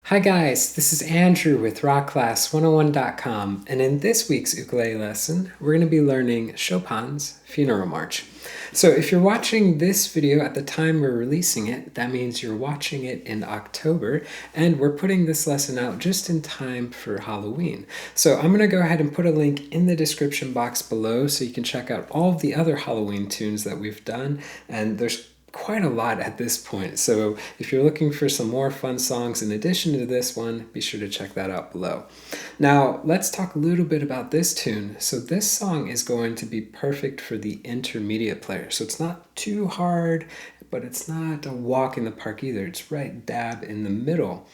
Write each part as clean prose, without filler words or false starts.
Hi guys, this is Andrew with rockclass101.com, and in this week's ukulele lesson, we're going to be learning Chopin's Funeral March. So if you're watching this video at the time we're releasing it, that means you're watching it in October, and we're putting this lesson out just in time for Halloween. So I'm going to go ahead and put a link in the description box below so you can check out all of the other Halloween tunes that we've done, and there's quite a lot at this point. So if you're looking for some more fun songs in addition to this one, be sure to check that out below. Now, let's talk a little bit about this tune. So this song is going to be perfect for the intermediate player. So it's not too hard, but it's not a walk in the park either. It's right dab in the middle.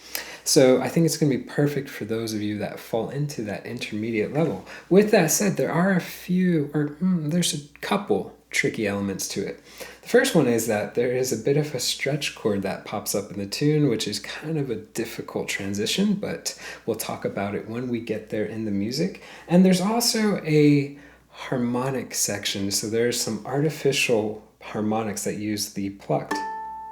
So I think it's going to be perfect for those of you that fall into that intermediate level. With that said, there are there's a couple tricky elements to it. The first one is that there is a bit of a stretch chord that pops up in the tune, which is kind of a difficult transition, but we'll talk about it when we get there in the music. And there's also a harmonic section, so there's some artificial harmonics that use the plucked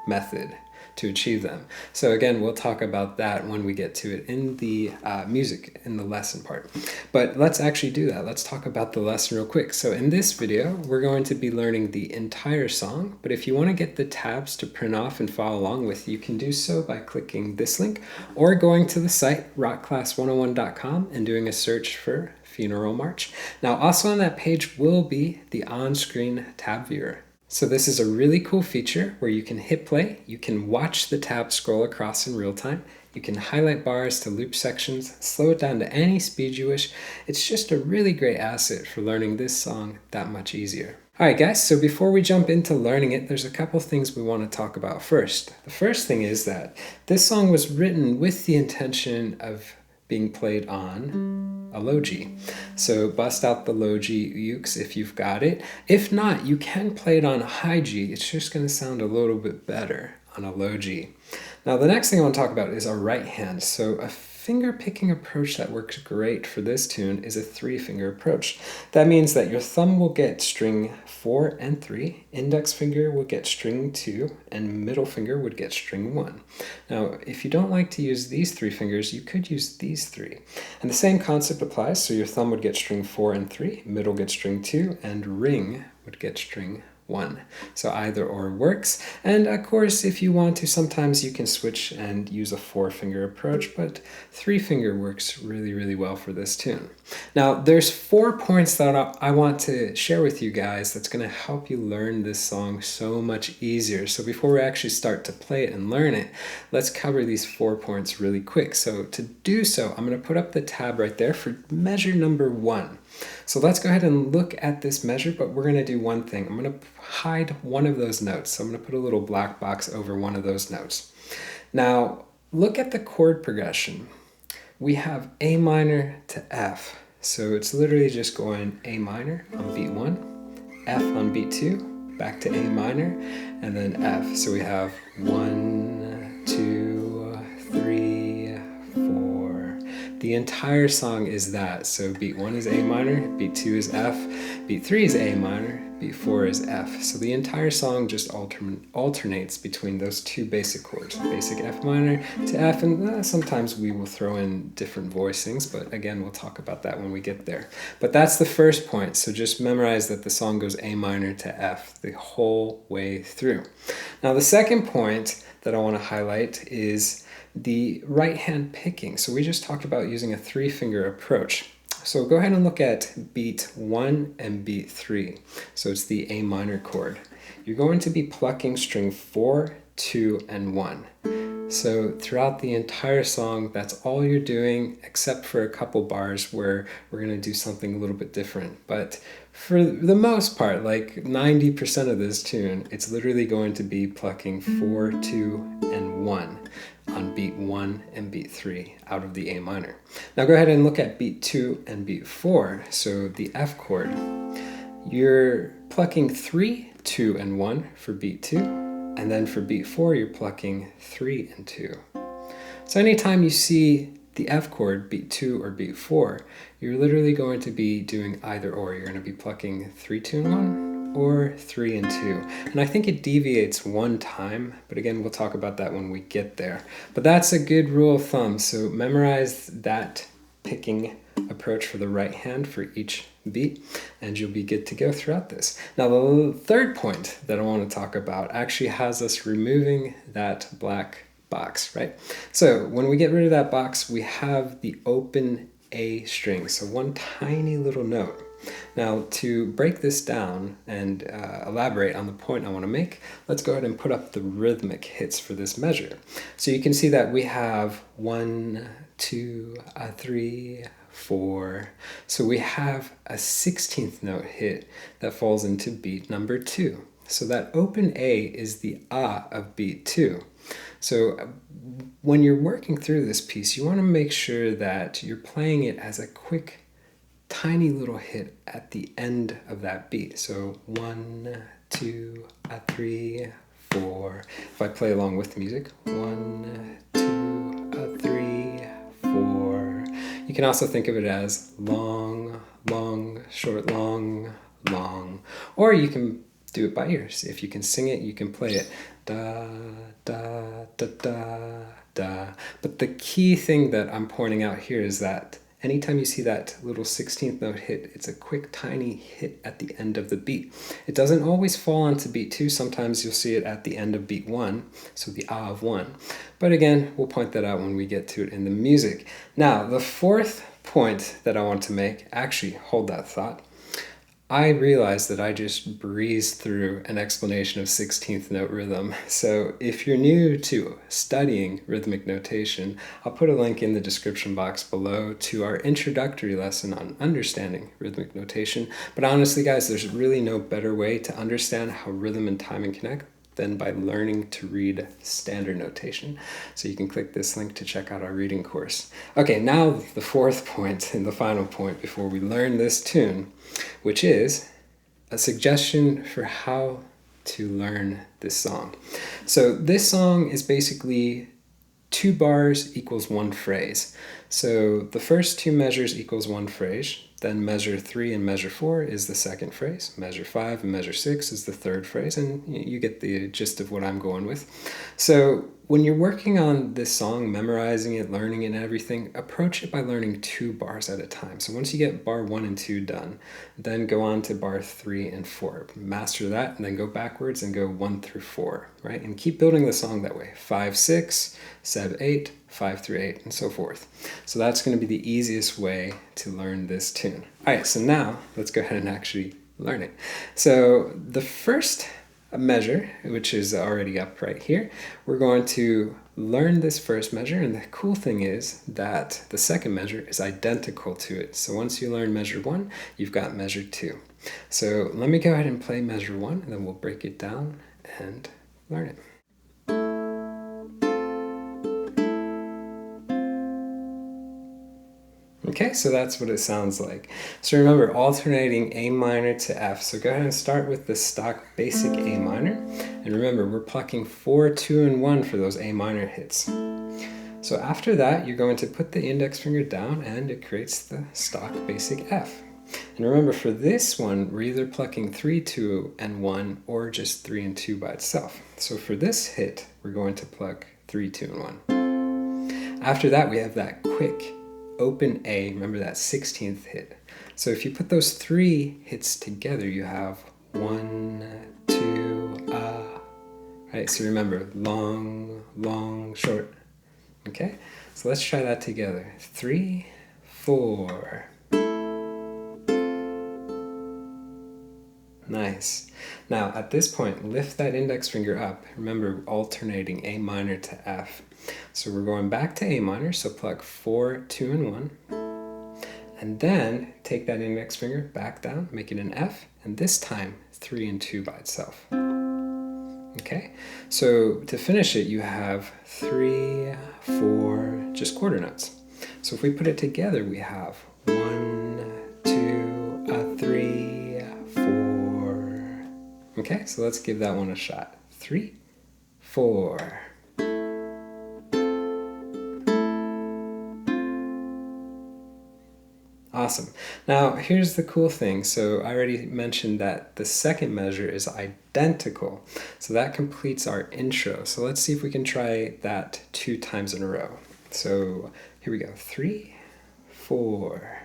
method to achieve them. So again, we'll talk about that when we get to it in the music, in the lesson part. But let's actually do that. Let's talk about the lesson real quick. So in this video, we're going to be learning the entire song, but if you want to get the tabs to print off and follow along with, you can do so by clicking this link or going to the site rockclass101.com and doing a search for Funeral March. Now also on that page will be the on-screen tab viewer. So this is a really cool feature where you can hit play, you can watch the tab scroll across in real time, you can highlight bars to loop sections, slow it down to any speed you wish. It's just a really great asset for learning this song that much easier. Alright guys, so before we jump into learning it, there's a couple things we want to talk about first. The first thing is that this song was written with the intention of being played on a low G. So bust out the low G ukes if you've got it. If not, you can play it on a high G. It's just going to sound a little bit better on a low G. Now the next thing I want to talk about is our right hand. So a finger picking approach that works great for this tune is a 3-finger approach. That means that your thumb will get string 4 and 3, index finger will get string 2, and middle finger would get string 1. Now, if you don't like to use these 3 fingers, you could use these 3. And the same concept applies, so your thumb would get string 4 and 3, middle gets string 2, and ring would get string 1. So either or works. And of course, if you want to, sometimes you can switch and use a 4-finger approach, but 3-finger works really, really well for this tune. Now, there's 4 points that I want to share with you guys that's going to help you learn this song so much easier. So before we actually start to play it and learn it, let's cover these 4 points really quick. So to do so, I'm going to put up the tab right there for measure number 1. So let's go ahead and look at this measure, but we're going to do one thing. I'm going to hide one of those notes. So I'm going to put a little black box over one of those notes. Now, look at the chord progression. We have A minor to F. So it's literally just going A minor on beat 1, F on beat 2, back to A minor, and then F. So we have 1, 2, 3, 4. The entire song is that. So beat 1 is A minor, beat 2 is F, beat 3 is A minor, beat 4 is F. So the entire song just alternates between those 2 basic chords, basic F minor to F, and sometimes we will throw in different voicings, but again, we'll talk about that when we get there. But that's the first point, so just memorize that the song goes A minor to F the whole way through. Now the second point that I want to highlight is the right hand picking. So we just talked about using a 3-finger approach. So go ahead and look at beat 1 and beat 3. So it's the A minor chord. You're going to be plucking string 4, 2, and 1. So throughout the entire song, that's all you're doing, except for a couple bars where we're going to do something a little bit different. But for the most part, like 90% of this tune, it's literally going to be plucking 4, 2, and 1 on beat 1 and beat 3 out of the A minor. Now go ahead and look at beat 2 and beat 4, so the F chord. You're plucking 3, 2, and 1 for beat 2, and then for beat 4 you're plucking 3 and 2. So anytime you see the F chord, beat 2 or beat 4, you're literally going to be doing either or. You're going to be plucking 3, 2, and 1, or 3 and 2. And I think it deviates one time, but again, we'll talk about that when we get there. But that's a good rule of thumb, so memorize that picking approach for the right hand for each beat, and you'll be good to go throughout this. Now, the third point that I want to talk about actually has us removing that black box, right? So when we get rid of that box, we have the open A string, so one tiny little note. Now, to break this down and elaborate on the point I want to make, let's go ahead and put up the rhythmic hits for this measure. So you can see that we have 1, 2, 3, 4. So we have a 16th note hit that falls into beat number 2. So that open A is the ah of beat 2. So when you're working through this piece, you want to make sure that you're playing it as a quick, tiny little hit at the end of that beat. So 1, 2, 3, 4. If I play along with the music, 1, 2, 3, 4. You can also think of it as long, long, short, long, long. Or you can do it by ears. If you can sing it, you can play it. Da, da, da, da, da. But the key thing that I'm pointing out here is that anytime you see that little 16th note hit, it's a quick, tiny hit at the end of the beat. It doesn't always fall onto beat 2. Sometimes you'll see it at the end of beat 1, so the ah of 1. But again, we'll point that out when we get to it in the music. Now, the fourth point that I want to make, actually, hold that thought. I realized that I just breezed through an explanation of 16th note rhythm. So if you're new to studying rhythmic notation, I'll put a link in the description box below to our introductory lesson on understanding rhythmic notation. But honestly, guys, there's really no better way to understand how rhythm and timing connect than by learning to read standard notation. So you can click this link to check out our reading course. Okay, now the fourth point and the final point before we learn this tune, which is a suggestion for how to learn this song. So this song is basically 2 bars equals 1 phrase. So the first 2 measures equals 1 phrase. Then measure 3 and measure 4 is the second phrase. Measure 5 and measure 6 is the third phrase. And you get the gist of what I'm going with. So when you're working on this song, memorizing it, learning it and everything, approach it by learning 2 bars at a time. So once you get bar 1 and 2 done, then go on to bar 3 and 4. Master that and then go backwards and go 1 through 4, right? And keep building the song that way. 5, 6, 7, 8, 5 through 8, and so forth. So that's going to be the easiest way to learn this tune. All right, so now let's go ahead and actually learn it. So the first measure, which is already up right here, we're going to learn this first measure, and the cool thing is that the second measure is identical to it. So once you learn measure 1, you've got measure 2. So let me go ahead and play measure 1, and then we'll break it down and learn it. Okay, so that's what it sounds like. So remember, alternating A minor to F. So go ahead and start with the stock basic A minor. And remember, we're plucking 4, 2, and 1 for those A minor hits. So after that, you're going to put the index finger down and it creates the stock basic F. And remember, for this one, we're either plucking 3, 2, and 1 or just 3 and 2 by itself. So for this hit, we're going to pluck 3, 2, and 1. After that, we have that quick open A, remember that 16th hit. So if you put those 3 hits together, you have 1, 2, right? So remember, long, long, short. Okay, so let's try that together. 3, 4. Nice. Now at this point, lift that index finger up. Remember, alternating A minor to F. So we're going back to A minor, so pluck 4, 2, and 1. And then take that index finger back down, make it an F, and this time 3 and 2 by itself. Okay, so to finish it, you have 3, 4, just quarter notes. So if we put it together, we have 1, 2, 3, 4. Okay, so let's give that one a shot. 3, 4. Awesome. Now, here's the cool thing. So I already mentioned that the second measure is identical. So that completes our intro. So let's see if we can try that 2 times in a row. So here we go. 3, 4.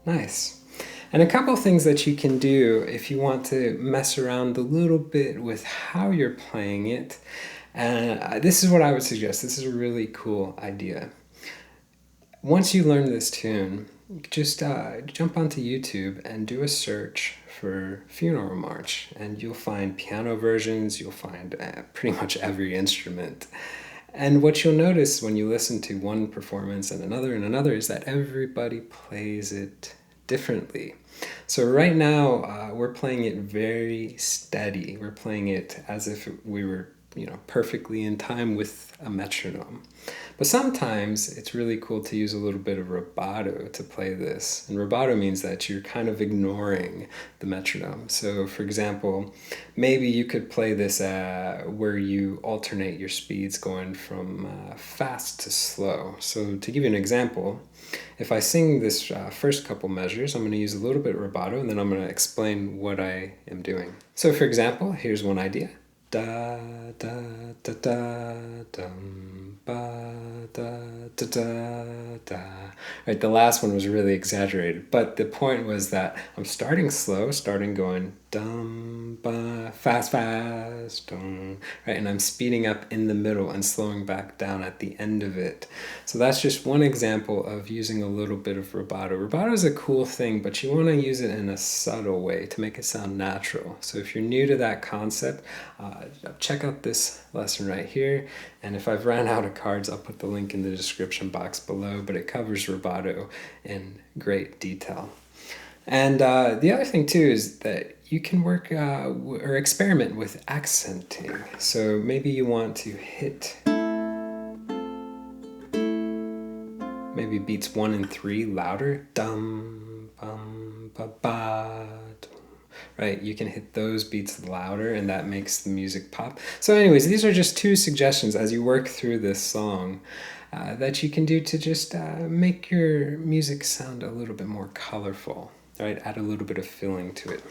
Nice. And a couple things that you can do if you want to mess around a little bit with how you're playing it. This is what I would suggest. This is a really cool idea. Once you learn this tune, just jump onto YouTube and do a search for Funeral March, and you'll find piano versions, you'll find pretty much every instrument. And what you'll notice when you listen to one performance and another is that everybody plays it differently. So right now we're playing it very steady. We're playing it as if we were, perfectly in time with a metronome. But sometimes it's really cool to use a little bit of rubato to play this. And rubato means that you're kind of ignoring the metronome. So for example, maybe you could play this where you alternate your speeds going from fast to slow. So to give you an example, if I sing this first couple measures, I'm going to use a little bit of rubato, and then I'm going to explain what I am doing. So for example, here's one idea. Da da da da dum ba da da da da. Right, the last one was really exaggerated, but the point was that I'm starting slow, starting going dum ba fast fast dum, right, and I'm speeding up in the middle and slowing back down at the end of it. So that's just one example of using a little bit of rubato. Rubato is a cool thing, but you want to use it in a subtle way to make it sound natural. So if you're new to that concept, check out this lesson right here, and if I've ran out of cards, I'll put the link in the description box below, but it covers rubato in great detail. And the other thing too is that you can work or experiment with accenting. So maybe you want to hit maybe beats 1 and 3 louder, dum bum ba ba. Right, you can hit those beats louder, and that makes the music pop. So anyways, these are just 2 suggestions as you work through this song that you can do to just make your music sound a little bit more colorful, right? Add a little bit of feeling to it.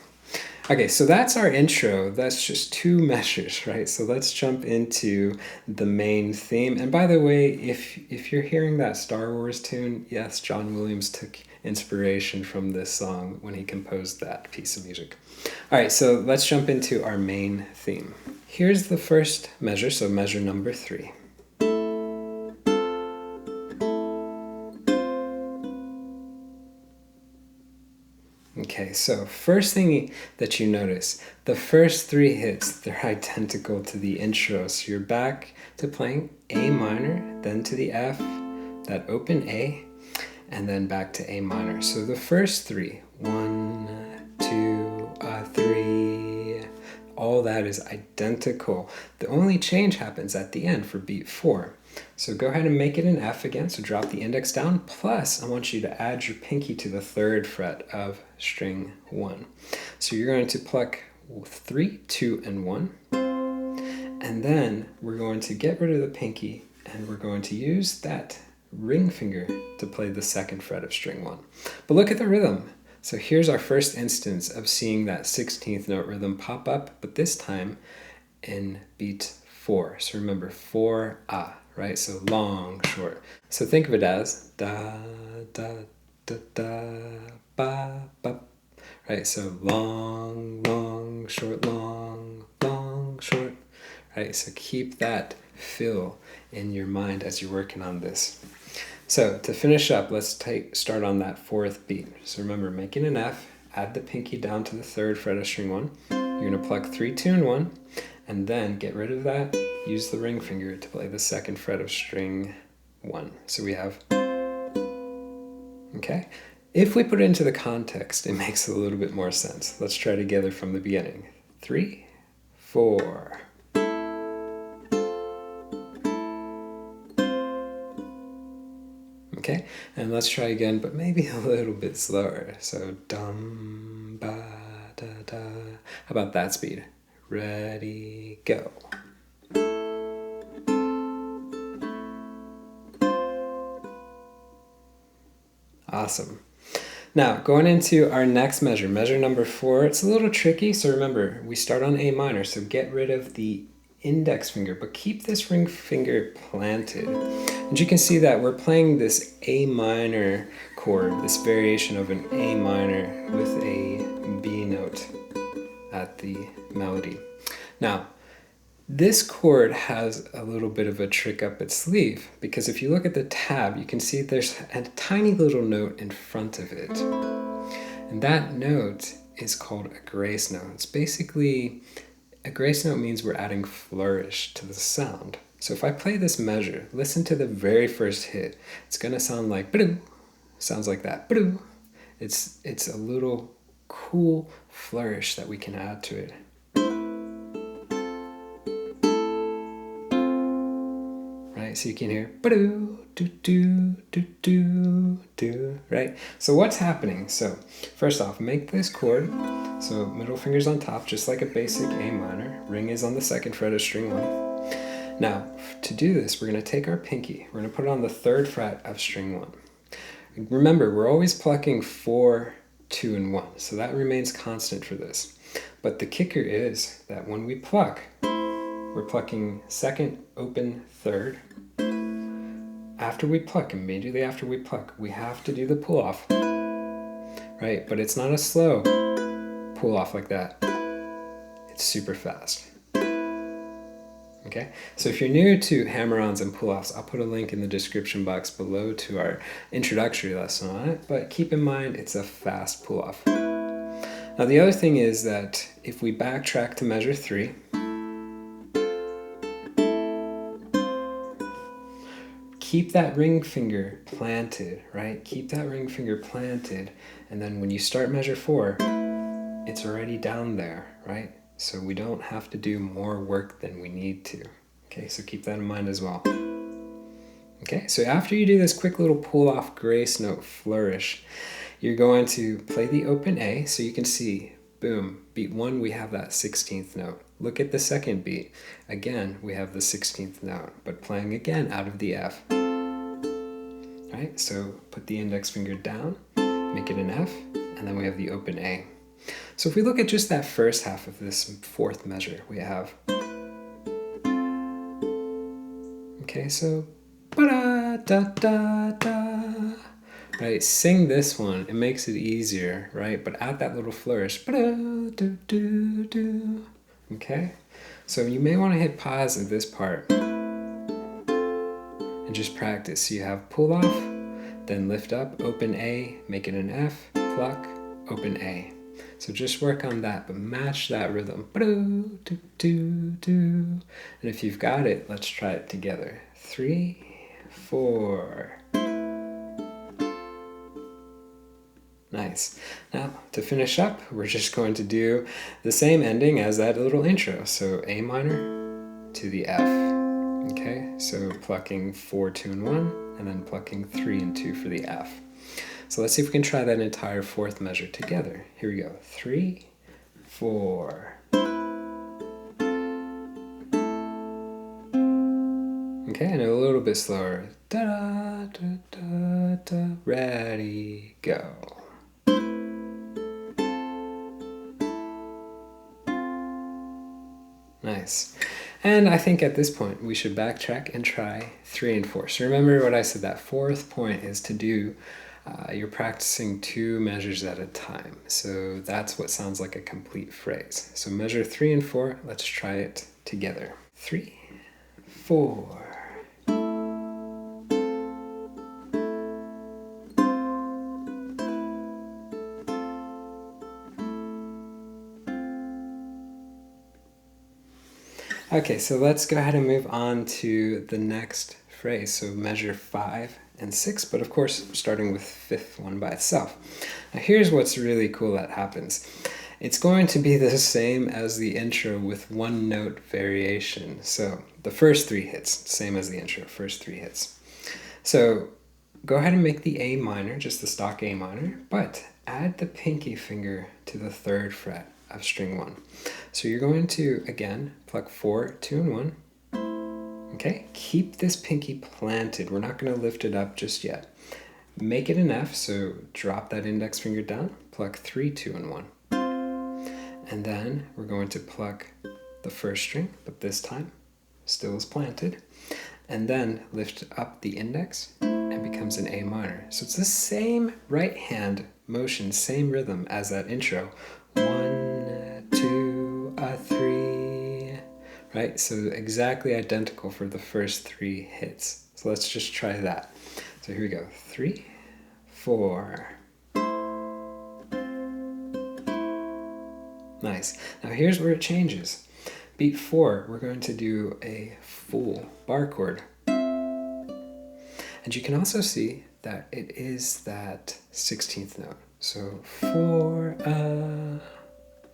Okay, so that's our intro. That's just 2 measures, right? So let's jump into the main theme. And by the way, if you're hearing that Star Wars tune, yes, John Williams took inspiration from this song when he composed that piece of music. All right, so let's jump into our main theme. Here's the first measure, so measure number 3. Okay, so first thing that you notice, the first 3 hits, they're identical to the intro. So you're back to playing A minor, then to the F, that open A, and then back to A minor. So the first 3, 1, 2, 3, all that is identical. The only change happens at the end for beat 4. So go ahead and make it an F again, so drop the index down, plus I want you to add your pinky to the 3rd fret of string 1. So you're going to pluck 3, 2, and 1, and then we're going to get rid of the pinky, and we're going to use that ring finger to play the 2nd fret of string 1. But look at the rhythm. So here's our first instance of seeing that 16th note rhythm pop up, but this time in beat 4. So remember 4-ah, right? So long, short. So think of it as da da da da ba ba, right? So long, long, short, long, long, short, right? So keep that feel in your mind as you're working on this. So to finish up, let's start on that 4th beat. So remember, making an F, add the pinky down to the 3rd fret of string 1. You're going to pluck 3, 2, and 1, and then get rid of that. Use the ring finger to play the 2nd fret of string 1. So we have, okay? If we put it into the context, it makes a little bit more sense. Let's try together from the beginning. 3, 4. Okay, and let's try again, but maybe a little bit slower. So dum ba da da. How about that speed? ready, go. Awesome. Now, going into our next measure, measure number 4, it's a little tricky. So remember, we start on A minor, so get rid of the index finger, but keep this ring finger planted. And you can see that we're playing this A minor chord, this variation of an A minor with a B note at the melody. Now, this chord has a little bit of a trick up its sleeve, because if you look at the tab, you can see there's a tiny little note in front of it. And that note is called a grace note. It's basically, a grace note means we're adding flourish to the sound. So if I play this measure, listen to the very first hit. It's going to sound like ba-doo. Sounds like that. Ba-doo. It's a little cool flourish that we can add to it. Right? So you can hear ba-doo, do, right? So what's happening? So first off, make this chord. So middle finger's on top, just like a basic A minor. Ring is on the 2nd fret of string 1. Now, to do this, we're going to take our pinky. We're going to put it on the 3rd fret of string 1. Remember, we're always plucking 4, 2, and 1. So that remains constant for this. But the kicker is that when we pluck, we're plucking 2nd, open, 3rd. After we pluck, immediately after we pluck, we have to do the pull off, right? But it's not a slow pull off like that. It's super fast. Okay, so if you're new to hammer-ons and pull-offs, I'll put a link in the description box below to our introductory lesson on it, but keep in mind it's a fast pull-off. Now the other thing is that if we backtrack to measure 3, keep that ring finger planted, right? Keep that ring finger planted, and then when you start measure 4, it's already down there, right? So we don't have to do more work than we need to. Okay, so keep that in mind as well. Okay, so after you do this quick little pull-off grace note flourish, you're going to play the open A, so you can see, boom, beat 1, we have that 16th note. Look at the second beat. Again, we have the 16th note, but playing again out of the F. Right, so put the index finger down, make it an F, and then we have the open A. So if we look at just that first half of this 4th measure, we have, okay, so ba-da-da-da-da, right, sing this one, it makes it easier, right, but add that little flourish, ba-da-do-do-do, okay, so you may want to hit pause at this part and just practice. So you have pull off, then lift up, open A, make it an F, pluck, open A. So just work on that, but match that rhythm. And if you've got it, let's try it together. 3, 4. Nice. Now, to finish up, we're just going to do the same ending as that little intro. So A minor to the F. Okay, so plucking 4, 2, and 1, and then plucking 3 and 2 for the F. So let's see if we can try that entire 4th measure together. Here we go. 3, 4. Okay, and a little bit slower. Da da da da da. Ready, go. Nice. And I think at this point we should backtrack and try 3 and 4. So remember what I said, that 4th point is to do, you're practicing 2 measures at a time. So that's what sounds like a complete phrase. So measure 3 and 4, let's try it together. 3, 4. Okay, so let's go ahead and move on to the next phrase. So measure 5 and 6, but of course starting with 5th one by itself. Now here's what's really cool that happens. It's going to be the same as the intro with 1 note variation. So the first 3 hits, same as the intro, first 3 hits. So go ahead and make the A minor, just the stock A minor, but add the pinky finger to the 3rd fret of string 1. So you're going to, again, pluck 4, 2, and 1. Okay, keep this pinky planted. We're not going to lift it up just yet. Make it an F, so drop that index finger down, pluck 3, 2, and 1. And then we're going to pluck the first string, but this time still is planted. And then lift up the index and becomes an A minor. So it's the same right hand motion, same rhythm as that intro. 1, 2, 3, right? So exactly identical for the first 3 hits. So let's just try that. So here we go, 3, 4. Nice. Now here's where it changes. Beat 4, we're going to do a full bar chord. And you can also see that it is that 16th note. So 4,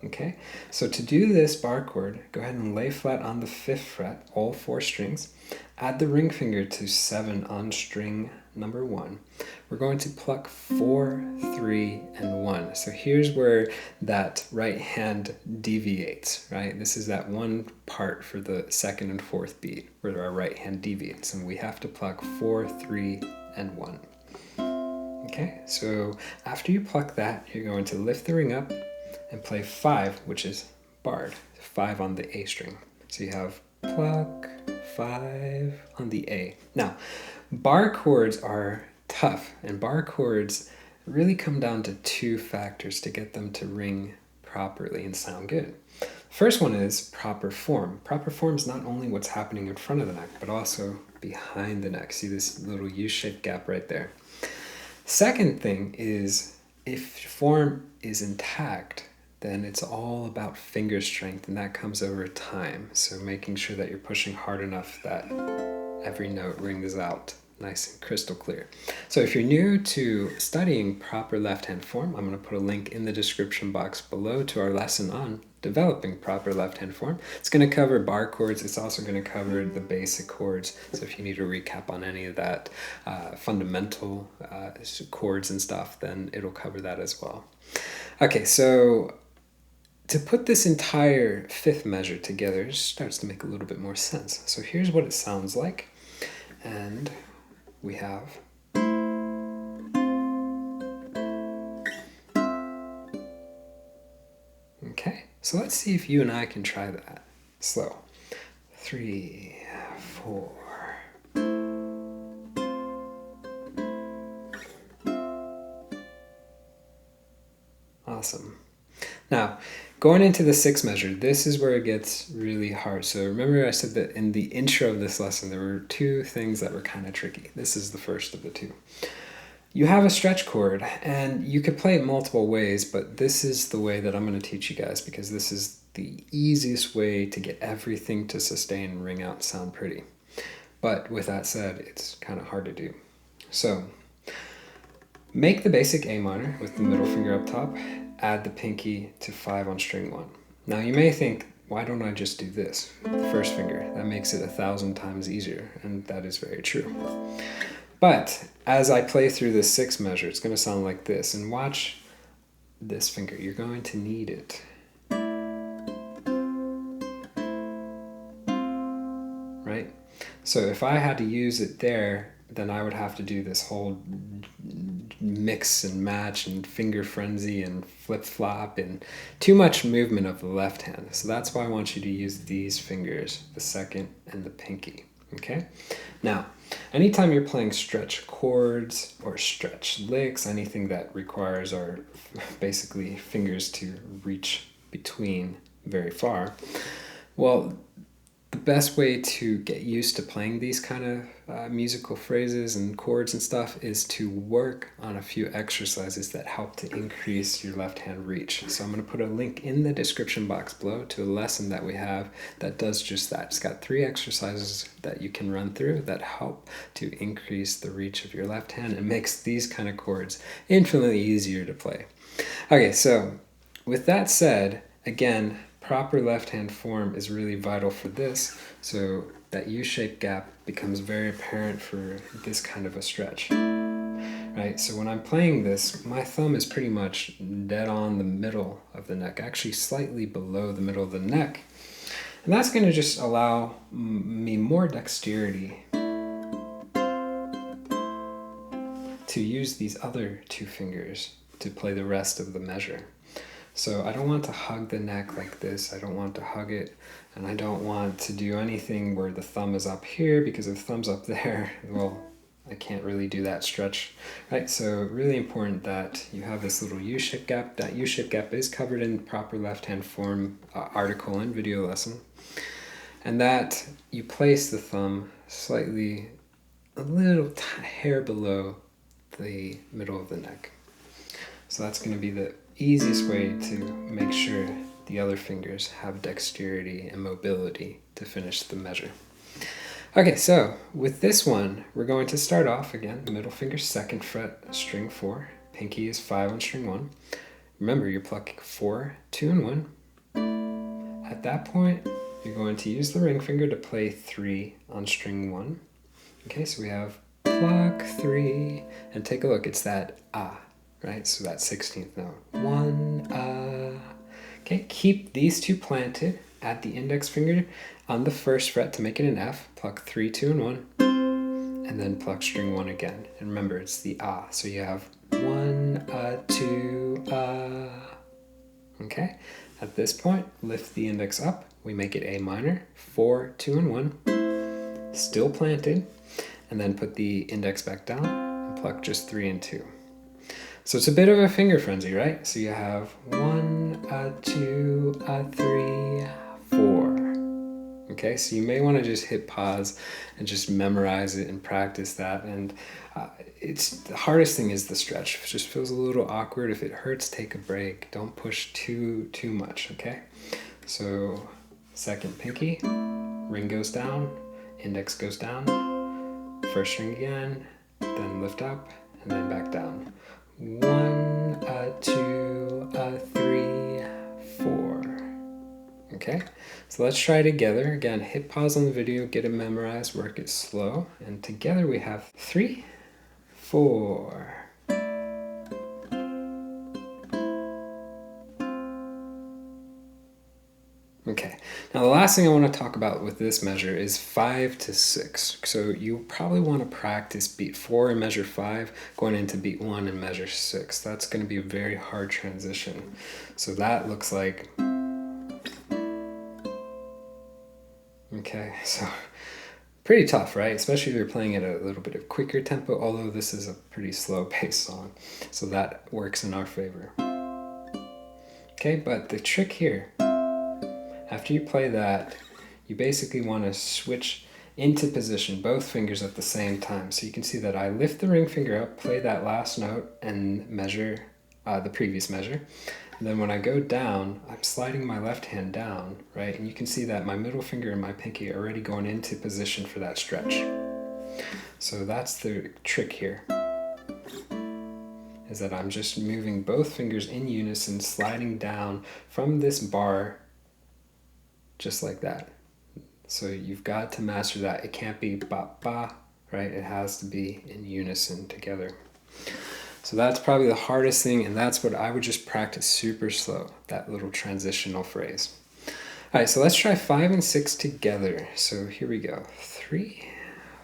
okay? So to do this bar chord, go ahead and lay flat on the 5th fret, all 4 strings. Add the ring finger to 7 on string number 1. We're going to pluck 4, 3, and 1. So here's where that right hand deviates, right? This is that one part for the 2nd and 4th beat where our right hand deviates, and we have to pluck 4, 3, and 1. Okay, so after you pluck that, you're going to lift the ring up and play 5, which is barred, 5 on the A string. So you have pluck, 5 on the A. Now, bar chords are tough, and bar chords really come down to 2 factors to get them to ring properly and sound good. First one is proper form. Proper form is not only what's happening in front of the neck, but also behind the neck. See this little U-shaped gap right there. Second thing is, if form is intact, then it's all about finger strength, and that comes over time. So making sure that you're pushing hard enough that every note rings out nice and crystal clear. So if you're new to studying proper left-hand form, I'm going to put a link in the description box below to our lesson on developing proper left-hand form. It's going to cover bar chords. It's also going to cover the basic chords. So if you need a recap on any of that fundamental chords and stuff, then it'll cover that as well. Okay, so to put this entire 5th measure together, it starts to make a little bit more sense. So here's what it sounds like. And we have okay, so let's see if you and I can try that slow. 3, 4. Awesome. Now, going into the 6th measure, this is where it gets really hard. So remember I said that in the intro of this lesson, there were 2 things that were kind of tricky. This is the first of the 2. You have a stretch chord, and you could play it multiple ways, but this is the way that I'm going to teach you guys because this is the easiest way to get everything to sustain, ring out, sound pretty. But with that said, it's kind of hard to do. So make the basic A minor with the middle finger up top. Add the pinky to 5 on string 1. Now you may think, why don't I just do this? The first finger. That makes it 1,000 times easier, and that is very true. But as I play through this 6th measure, it's going to sound like this. And watch this finger. You're going to need it. Right? So if I had to use it there, then I would have to do this whole mix and match and finger frenzy and flip-flop and too much movement of the left hand. So that's why I want you to use these fingers, the 2nd and the pinky. Okay? Now, anytime you're playing stretch chords or stretch licks, anything that requires our basically fingers to reach between very far, well, the best way to get used to playing these kind of musical phrases and chords and stuff is to work on a few exercises that help to increase your left hand reach. So I'm going to put a link in the description box below to a lesson that we have that does just that. It's got 3 exercises that you can run through that help to increase the reach of your left hand and makes these kind of chords infinitely easier to play. Okay, so with that said, again, proper left-hand form is really vital for this, so that U-shaped gap becomes very apparent for this kind of a stretch. right? So when I'm playing this, my thumb is pretty much dead on the middle of the neck, actually slightly below the middle of the neck. And that's going to just allow me more dexterity to use these other two fingers to play the rest of the measure. So I don't want to hug the neck like this. I don't want to hug it, and I don't want to do anything where the thumb is up here, because if the thumb's up there, well, I can't really do that stretch, right? So really important that you have this little U-shaped gap. That U-shaped gap is covered in proper left-hand form article and video lesson. And that you place the thumb slightly, a little hair below the middle of the neck. So that's going to be the easiest way to make sure the other fingers have dexterity and mobility to finish the measure. Okay, so with this one, we're going to start off again, middle finger 2nd fret, string 4, pinky is 5 on string 1. Remember, you're plucking 4, 2, and 1. At that point, you're going to use the ring finger to play 3 on string 1. Okay, so we have pluck 3, and take a look, it's that ah, right? So that 16th note. 1, ah. Okay, keep these two planted. Add the index finger on the 1st fret to make it an F. Pluck 3, 2, and 1. And then pluck string 1 again. And remember, it's the ah. So you have 1, 2, ah. Okay, at this point, lift the index up. We make it A minor. 4, 2, and 1. Still planted. And then put the index back down and pluck just 3 and 2. So it's a bit of a finger frenzy, right? So you have 1, 2, 3, 4. Okay, so you may want to just hit pause and just memorize it and practice that. And it's the hardest thing is the stretch. If it just feels a little awkward, if it hurts, take a break. Don't push too much, okay? So 2nd pinky, ring goes down, index goes down, 1st string again, then lift up, and then back down. 1, 2, 3, 4. Okay, so let's try together. Again, hit pause on the video, get it memorized, work it slow, and together we have 3, 4. Okay, now the last thing I want to talk about with this measure is 5 to 6. So you probably want to practice beat 4 and measure 5, going into beat 1 and measure 6. That's going to be a very hard transition. So that looks like... Okay, so pretty tough, right? Especially if you're playing at a little bit of quicker tempo, although this is a pretty slow-paced song. So that works in our favor. Okay, but the trick here, after you play that, you basically want to switch into position, both fingers at the same time. So you can see that I lift the ring finger up, play that last note, and measure the previous measure. And then when I go down, I'm sliding my left hand down, right? And you can see that my middle finger and my pinky are already going into position for that stretch. So that's the trick here, is that I'm just moving both fingers in unison, sliding down from this bar just like that. So you've got to master that. It can't be ba-ba, right? It has to be in unison together. So that's probably the hardest thing, and that's what I would just practice super slow, that little transitional phrase. All right, so let's try 5 and 6 together. So here we go. 3,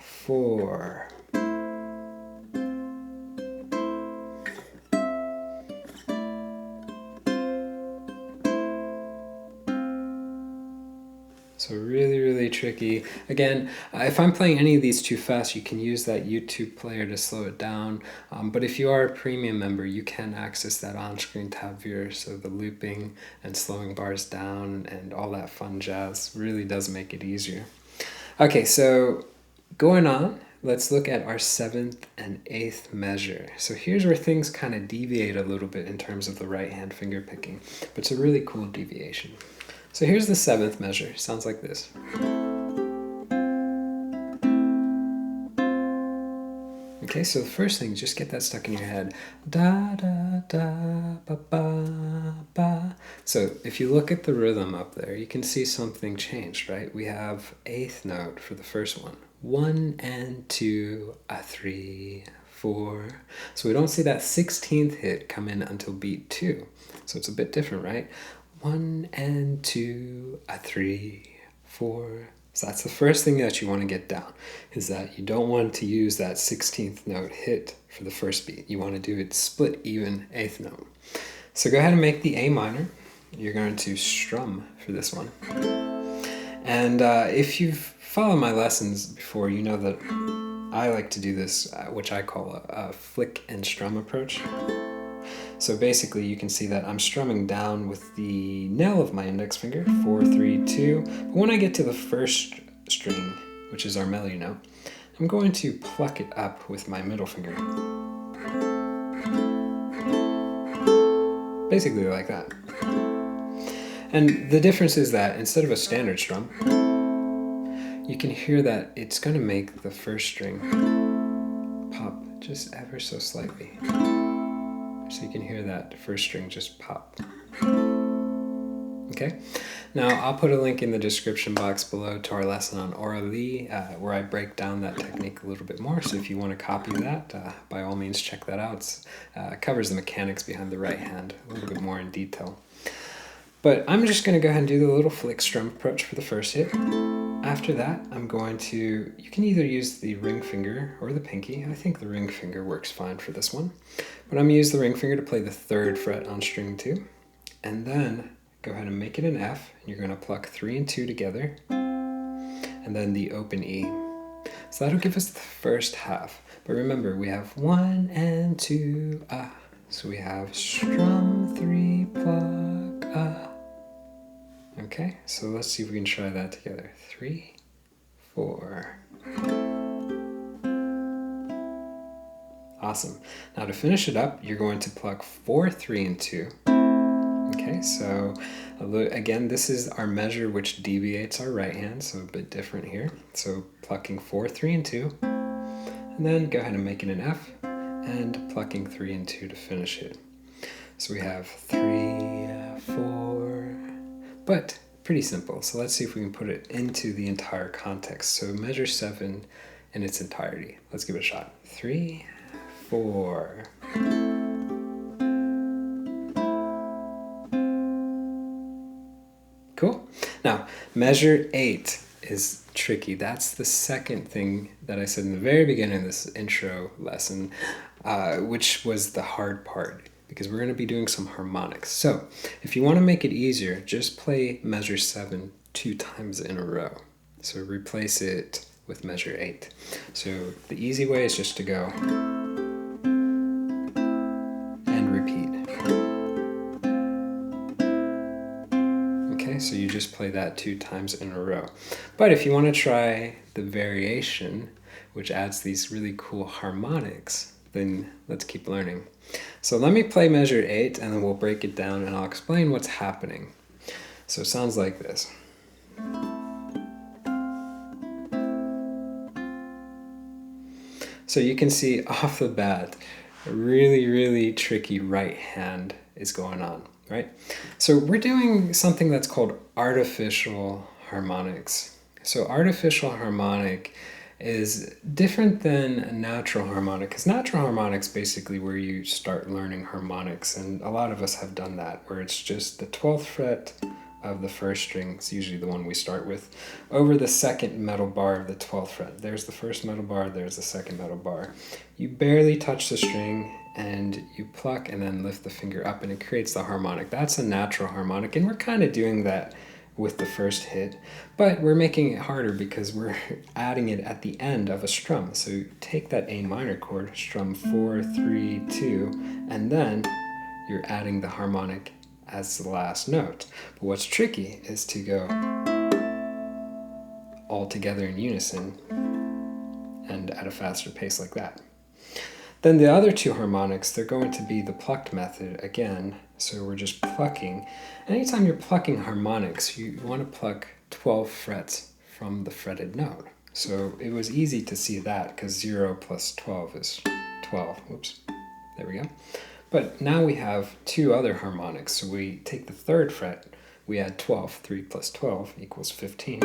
4. So really tricky. Again, if I'm playing any of these too fast, you can use that YouTube player to slow it down. But if you are a premium member, you can access that on-screen tab viewer. So the looping and slowing bars down and all that fun jazz really does make it easier. Okay, so going on, let's look at our 7th and 8th measure. So here's where things kind of deviate a little bit in terms of the right hand finger picking, but it's a really cool deviation. So here's the 7th measure. Sounds like this. Okay, so the first thing, just get that stuck in your head. Da da da ba ba ba. So if you look at the rhythm up there, you can see something changed, right? We have 8th note for the first one. 1 and 2, a 3, 4. So we don't see that 16th hit come in until beat 2. So it's a bit different, right? 1 and 2, a 3, 4. So that's the first thing that you want to get down, is that you don't want to use that 16th note hit for the first beat. You want to do it split even 8th note. So go ahead and make the A minor. You're going to strum for this one. And if you've followed my lessons before, you know that I like to do this, which I call a flick and strum approach. So basically you can see that I'm strumming down with the nail of my index finger, 4, 3, 2. But when I get to the first string, which is our melody note, I'm going to pluck it up with my middle finger. Basically like that. And the difference is that instead of a standard strum, you can hear that it's going to make the first string pop just ever so slightly. So you can hear that first string just pop. Okay? Now I'll put a link in the description box below to our lesson on Ukulele, where I break down that technique a little bit more. So if you want to copy that, by all means check that out. It covers the mechanics behind the right hand a little bit more in detail. But I'm just going to go ahead and do the little flick strum approach for the first hit. After that, I'm going to, you can either use the ring finger or the pinky. I think the ring finger works fine for this one. But I'm going to use the ring finger to play the 3rd fret on string 2. And then go ahead and make it an F. And you're going to pluck 3 and 2 together. And then the open E. So that'll give us the first half. But remember, we have 1 and 2, ah. So we have strum 3, pluck, ah. Okay, so let's see if we can try that together. 3, 4. Awesome. Now to finish it up, you're going to pluck 4, 3, and 2. Okay, so again, this is our measure which deviates our right hand, so a bit different here. So plucking 4, 3, and 2, and then go ahead and make it an F, and plucking 3 and 2 to finish it. So we have 3, 4, but pretty simple. So let's see if we can put it into the entire context. So measure 7 in its entirety. Let's give it a shot. 3, 4. Cool. Now, measure 8 is tricky. That's the second thing that I said in the very beginning of this intro lesson, which was the hard part, because we're going to be doing some harmonics. So if you want to make it easier, just play measure 7 2 times in a row. So replace it with measure 8. So the easy way is just to go and repeat. Okay, so you just play that 2 times in a row. But if you want to try the variation, which adds these really cool harmonics, then let's keep learning. So let me play measure 8 and then we'll break it down and I'll explain what's happening. So it sounds like this. So you can see off the bat, a really, really tricky right hand is going on, right? So we're doing something that's called artificial harmonics. So artificial harmonic is different than natural harmonic, because natural harmonics basically where you start learning harmonics, and a lot of us have done that, where it's just the 12th fret of the first string, it's usually the one we start with, over the second metal bar of the 12th fret. There's the first metal bar, there's the second metal bar. You barely touch the string and you pluck and then lift the finger up and it creates the harmonic. That's a natural harmonic, and we're kind of doing that with the first hit, but we're making it harder because we're adding it at the end of a strum. So take that A minor chord, strum 4, 3, 2, and then you're adding the harmonic as the last note. But what's tricky is to go all together in unison and at a faster pace like that. Then the other 2 harmonics, they're going to be the plucked method again. So we're just plucking. Anytime you're plucking harmonics, you want to pluck 12 frets from the fretted note. So it was easy to see that because 0 plus 12 is 12. Whoops. There we go. But now we have 2 other harmonics. So we take the 3rd fret, we add 12. 3 plus 12 equals 15.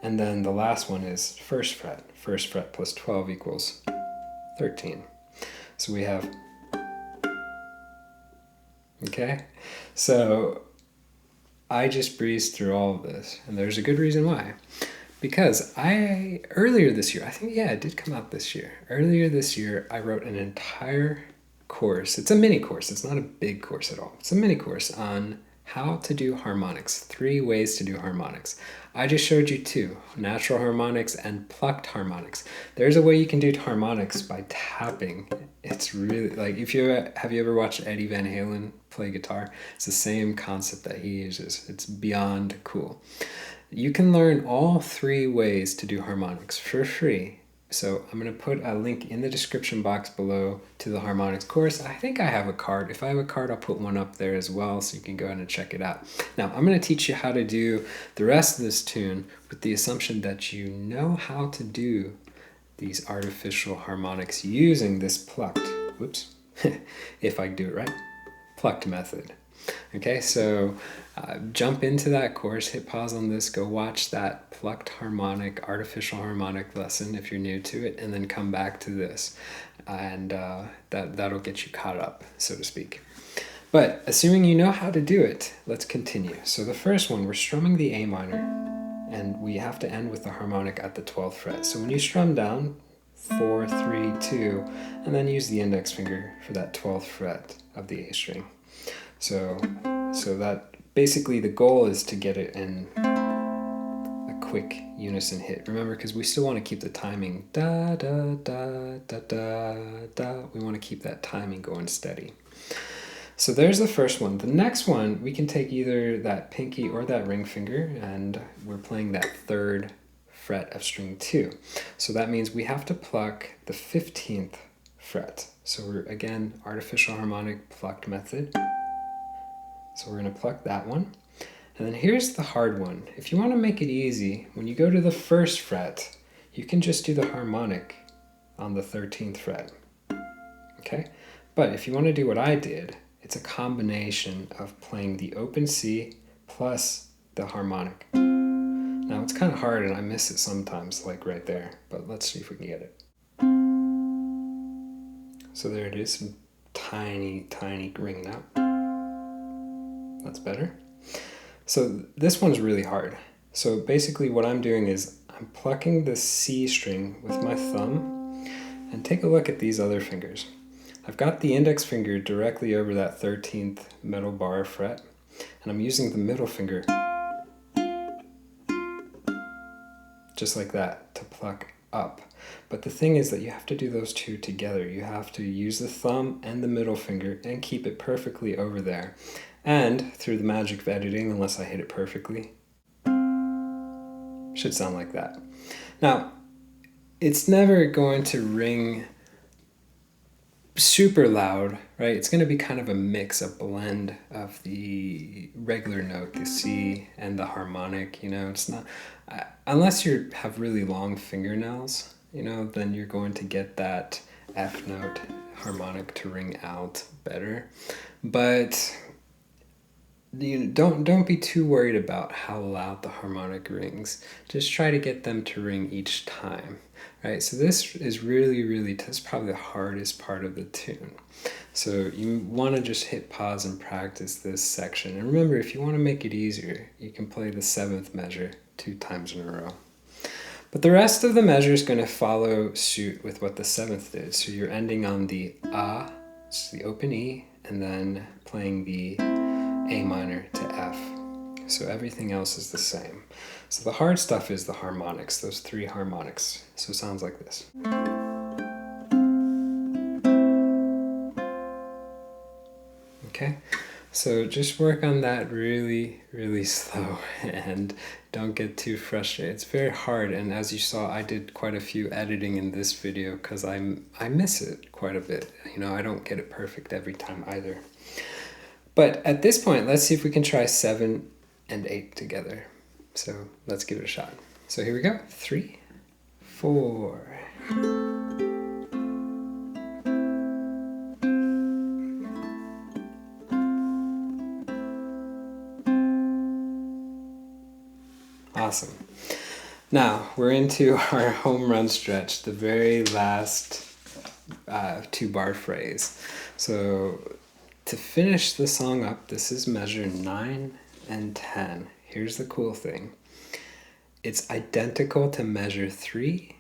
And then the last one is first fret plus 12 equals 13. So we have, okay? So I just breezed through all of this, and there's a good reason why. Because earlier this year, I think, yeah, it did come out this year. Earlier this year, I wrote an entire course. It's a mini course. It's not a big course at all. It's a mini course on how to do harmonics, 3 ways to do harmonics. I just showed you 2, natural harmonics and plucked harmonics. There's a way you can do harmonics by tapping. It's really, like, have you ever watched Eddie Van Halen play guitar? It's the same concept that he uses. It's beyond cool. You can learn all 3 ways to do harmonics for free. So I'm going to put a link in the description box below to the harmonics course. I think I have a card. If I have a card, I'll put one up there as well, so you can go ahead and check it out. Now, I'm going to teach you how to do the rest of this tune with the assumption that you know how to do these artificial harmonics using this plucked, whoops, if I do it right, plucked method. Okay, so jump into that course, hit pause on this, go watch that plucked harmonic, artificial harmonic lesson if you're new to it, and then come back to this. And that'll get you caught up, so to speak. But assuming you know how to do it, let's continue. So the first one, we're strumming the A minor, and we have to end with the harmonic at the 12th fret. So when you strum down, 4, 3, 2, and then use the index finger for that 12th fret of the A string. So that basically the goal is to get it in a quick unison hit. Remember, because we still want to keep the timing da da da da da da. We want to keep that timing going steady. So there's the first one. The next one, we can take either that pinky or that ring finger, and we're playing that 3rd fret of string 2. So that means we have to pluck the 15th fret. So we're, again, artificial harmonic plucked method. So we're going to pluck that one. And then here's the hard one. If you want to make it easy, when you go to the 1st fret, you can just do the harmonic on the 13th fret. Okay? But if you want to do what I did, it's a combination of playing the open C plus the harmonic. Now it's kind of hard and I miss it sometimes, like right there, but let's see if we can get it. So there it is, some tiny, tiny ring note. That's better. So this one's really hard. So basically what I'm doing is I'm plucking the C string with my thumb, and take a look at these other fingers. I've got the index finger directly over that 13th metal bar fret, and I'm using the middle finger just like that to pluck up. But the thing is that you have to do those 2 together. You have to use the thumb and the middle finger and keep it perfectly over there. And through the magic of editing, unless I hit it perfectly, should sound like that. Now, it's never going to ring super loud, right? It's going to be kind of a mix, a blend of the regular note, the C, and the harmonic. You know, it's not, unless you have really long fingernails, you know, then you're going to get that F note harmonic to ring out better. But don't be too worried about how loud the harmonic rings. Just try to get them to ring each time, right? So this is this is probably the hardest part of the tune. So you want to just hit pause and practice this section. And remember, if you want to make it easier, you can play the 7th measure 2 times in a row. But the rest of the measure is going to follow suit with what the 7th did. So you're ending on the A, it's the open E, and then playing the A minor to F. So everything else is the same. So the hard stuff is the harmonics, those 3 harmonics. So it sounds like this. Okay, so just work on that really, really slow and don't get too frustrated. It's very hard, and as you saw, I did quite a few editing in this video because I miss it quite a bit. You know, I don't get it perfect every time either. But at this point, let's see if we can try 7 and 8 together. So let's give it a shot. So here we go. 3, 4. Awesome. Now, we're into our home run stretch, the very last 2-bar phrase. So to finish the song up, this is measure 9 and 10. Here's the cool thing. It's identical to measure 3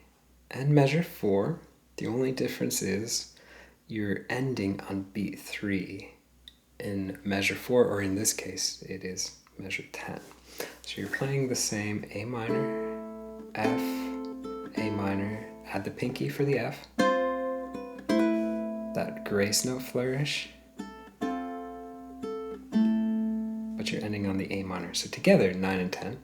and measure 4. The only difference is you're ending on beat 3 in measure 4, or in this case, it is measure 10. So you're playing the same A minor, F, A minor, add the pinky for the F, that grace note flourish, but you're ending on the A minor. So together, 9 and 10.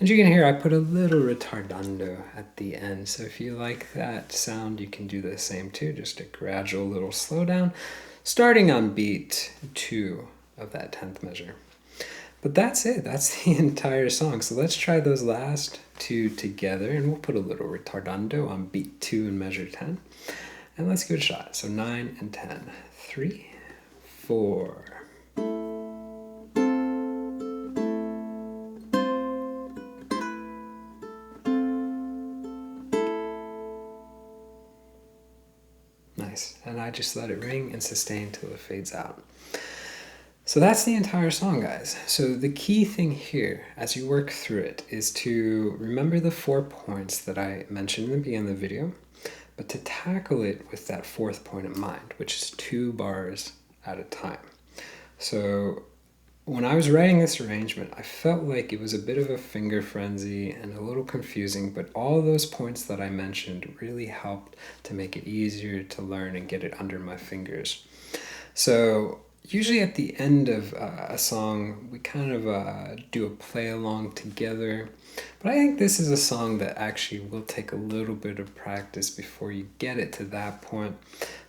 And you can hear I put a little retardando at the end. So if you like that sound, you can do the same too, just a gradual little slowdown, starting on beat 2 of that 10th measure. But that's it, that's the entire song. So let's try those last 2 together, and we'll put a little retardando on beat 2 in measure 10. And let's give it a shot. So 9 and 10. 3, 4. Nice. And I just let it ring and sustain till it fades out. So that's the entire song, guys. So the key thing here, as you work through it, is to remember the 4 points that I mentioned in the beginning of the video, but to tackle it with that 4th point in mind, which is 2 bars at a time. So when I was writing this arrangement, I felt like it was a bit of a finger frenzy and a little confusing, but all those points that I mentioned really helped to make it easier to learn and get it under my fingers. So usually at the end of a song, we kind of do a play along together. But I think this is a song that actually will take a little bit of practice before you get it to that point.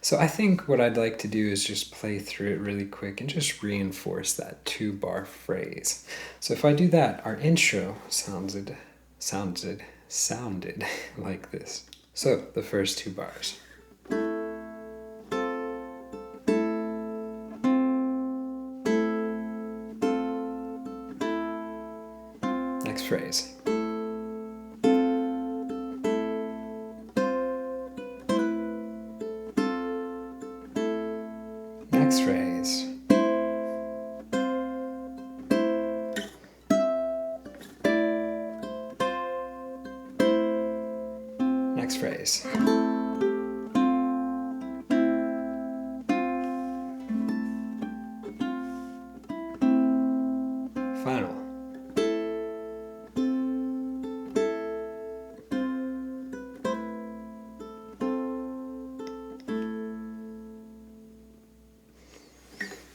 So I think what I'd like to do is just play through it really quick and just reinforce that 2-bar phrase. So if I do that, our intro sounded like this. So the first 2 bars. Next phrase. Next phrase. Next phrase. Final.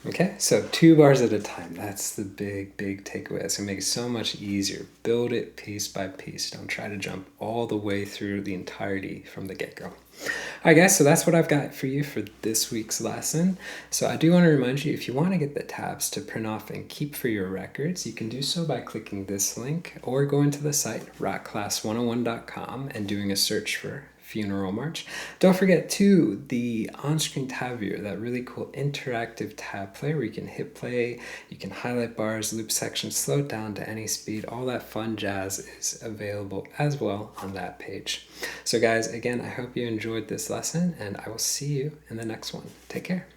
Okay, so 2 bars at a time. That's the big takeaway. It's gonna make it so much easier. Build it piece by piece. Don't try to jump all the way through the entirety from the get-go. All right, guys, so that's what I've got for you for this week's lesson. So I do want to remind you, if you want to get the tabs to print off and keep for your records, you can do so by clicking this link or going to the site rockclass101.com and doing a search for Funeral March. Don't forget too, the on-screen tab viewer, that really cool interactive tab player where you can hit play, you can highlight bars, loop sections, slow it down to any speed. All that fun jazz is available as well on that page. So guys, again, I hope you enjoyed this lesson, and I will see you in the next one. Take care.